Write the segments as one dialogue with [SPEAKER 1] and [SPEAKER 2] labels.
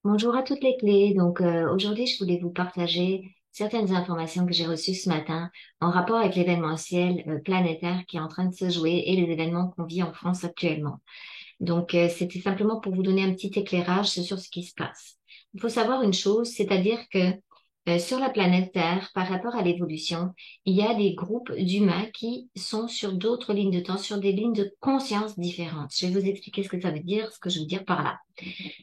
[SPEAKER 1] Bonjour à toutes les clés. Aujourd'hui, je voulais vous partager certaines informations que j'ai reçues ce matin en rapport avec l'événementiel planétaire qui est en train de se jouer et les événements qu'on vit en France actuellement. C'était simplement pour vous donner un petit éclairage sur ce qui se passe. Il faut savoir une chose, c'est-à-dire que sur la planète Terre, par rapport à l'évolution, il y a des groupes d'humains qui sont sur d'autres lignes de temps, sur des lignes de conscience différentes. Je vais vous expliquer ce que ça veut dire, ce que je veux dire par là.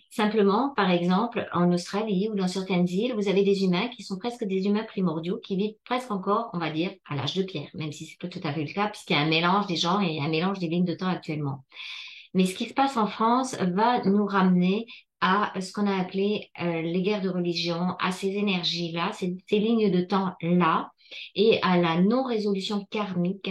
[SPEAKER 1] Simplement, par exemple, en Australie ou dans certaines îles, vous avez des humains qui sont presque des humains primordiaux, qui vivent presque encore, on va dire, à l'âge de pierre, même si c'est pas tout à fait le cas, puisqu'il y a un mélange des gens et un mélange des lignes de temps actuellement. Mais ce qui se passe en France va nous ramener à ce qu'on a appelé les guerres de religion, à ces énergies-là, ces lignes de temps-là, et à la non-résolution karmique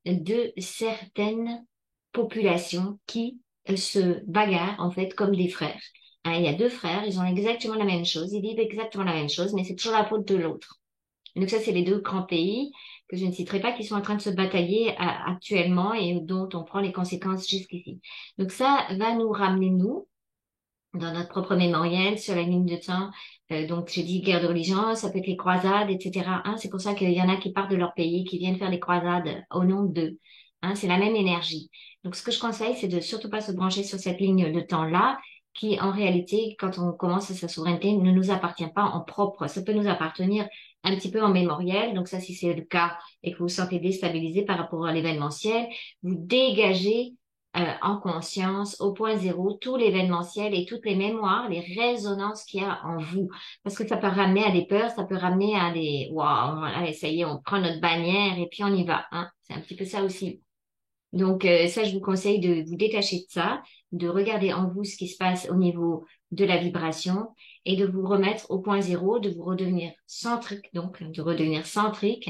[SPEAKER 1] de certaines populations qui se bagarrent en fait comme des frères. Hein, il y a deux frères, ils ont exactement la même chose, ils vivent exactement la même chose, mais c'est toujours la faute de l'autre. Donc ça, c'est les deux grands pays que je ne citerai pas qui sont en train de se batailler actuellement et dont on prend les conséquences jusqu'ici. Donc ça va nous ramener, nous, dans notre propre mémoriel, sur la ligne de temps. Donc j'ai dit guerre de religion, ça peut être les croisades, etc. Hein, c'est pour ça qu'il y en a qui partent de leur pays, qui viennent faire des croisades au nom d'eux. Hein, c'est la même énergie. Donc ce que je conseille, c'est de surtout pas se brancher sur cette ligne de temps-là, qui en réalité, quand on commence sa souveraineté, ne nous appartient pas en propre. Ça peut nous appartenir un petit peu en mémoriel. Donc ça, si c'est le cas et que vous vous sentez déstabilisé par rapport à l'événementiel, vous dégagez en conscience, au point zéro, tout l'événementiel et toutes les mémoires, les résonances qu'il y a en vous. Parce que ça peut ramener à des peurs, ça peut ramener à des waouh, allez, ça y est, on prend notre bannière et puis on y va. Hein. C'est un petit peu ça aussi. Ça, je vous conseille de vous détacher de ça, de regarder en vous ce qui se passe au niveau de la vibration et de vous remettre au point zéro, de vous redevenir centrique, donc de redevenir centrique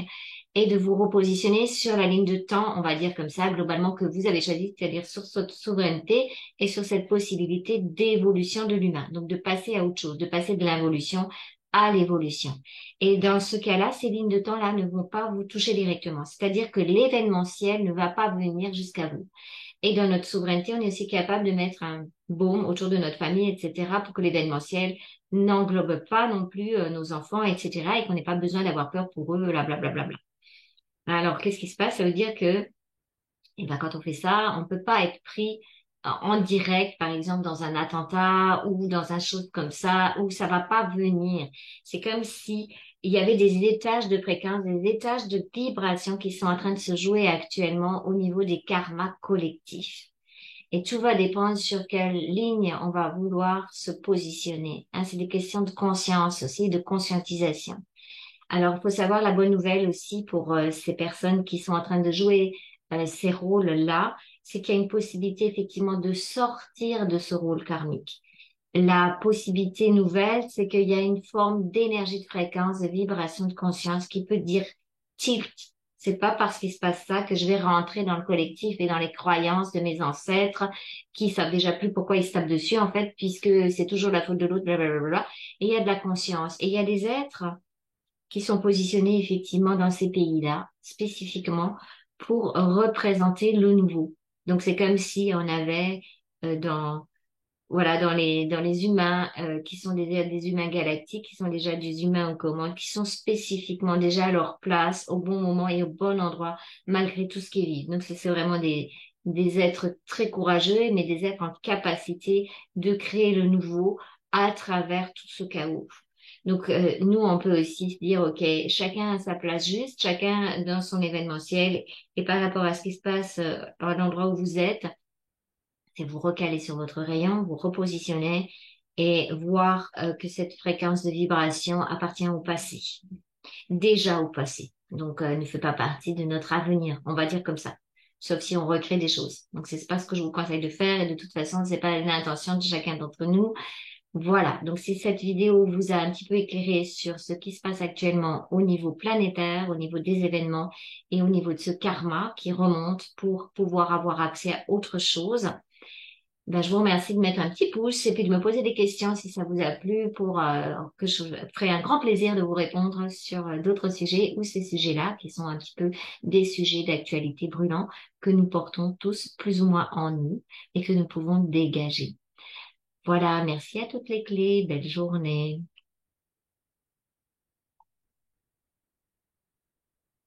[SPEAKER 1] et de vous repositionner sur la ligne de temps, on va dire comme ça, globalement, que vous avez choisi, c'est-à-dire sur cette souveraineté et sur cette possibilité d'évolution de l'humain. Donc, de passer à autre chose, de passer de l'involution à l'évolution. Et dans ce cas-là, ces lignes de temps-là ne vont pas vous toucher directement. C'est-à-dire que l'événementiel ne va pas venir jusqu'à vous. Et dans notre souveraineté, on est aussi capable de mettre un baume autour de notre famille, etc., pour que l'événementiel n'englobe pas non plus nos enfants, etc., et qu'on n'ait pas besoin d'avoir peur pour eux, blablabla. Alors, qu'est-ce qui se passe? Ça veut dire que et ben, quand on fait ça, on peut pas être pris en direct, par exemple, dans un attentat ou dans un chose comme ça, où ça va pas venir. C'est comme si il y avait des étages de fréquence, des étages de vibration qui sont en train de se jouer actuellement au niveau des karmas collectifs. Et tout va dépendre sur quelle ligne on va vouloir se positionner. Hein, c'est des questions de conscience aussi, de conscientisation. Alors, il faut savoir la bonne nouvelle aussi pour ces personnes qui sont en train de jouer ces rôles-là, c'est qu'il y a une possibilité effectivement de sortir de ce rôle karmique. La possibilité nouvelle, c'est qu'il y a une forme d'énergie de fréquence, de vibration de conscience qui peut dire tilt. C'est pas parce qu'il se passe ça que je vais rentrer dans le collectif et dans les croyances de mes ancêtres qui savent déjà plus pourquoi ils se tapent dessus, en fait, puisque c'est toujours la faute de l'autre, blablabla. Et il y a de la conscience. Et il y a des êtres qui sont positionnés effectivement dans ces pays-là, spécifiquement pour représenter le nouveau. Donc c'est comme si on avait dans voilà dans les humains qui sont des humains galactiques, qui sont déjà des humains en commun, qui sont spécifiquement déjà à leur place au bon moment et au bon endroit malgré tout ce qu'ils vivent. Donc c'est vraiment des êtres très courageux, mais des êtres en capacité de créer le nouveau à travers tout ce chaos. Nous, on peut aussi se dire, OK, chacun a sa place juste, chacun dans son événementiel, et par rapport à ce qui se passe à l'endroit où vous êtes, c'est vous recaler sur votre rayon, vous repositionner et voir que cette fréquence de vibration appartient au passé, déjà au passé. Ne fait pas partie de notre avenir, on va dire comme ça. Sauf si on recrée des choses. Donc, c'est pas ce que je vous conseille de faire et de toute façon, c'est pas l'intention de chacun d'entre nous. Voilà, donc si cette vidéo vous a un petit peu éclairé sur ce qui se passe actuellement au niveau planétaire, au niveau des événements et au niveau de ce karma qui remonte pour pouvoir avoir accès à autre chose, ben, je vous remercie de mettre un petit pouce et puis de me poser des questions si ça vous a plu pour que je ferai un grand plaisir de vous répondre sur d'autres sujets ou ces sujets-là qui sont un petit peu des sujets d'actualité brûlants que nous portons tous plus ou moins en nous et que nous pouvons dégager. Voilà, merci à toutes les clés. Belle journée.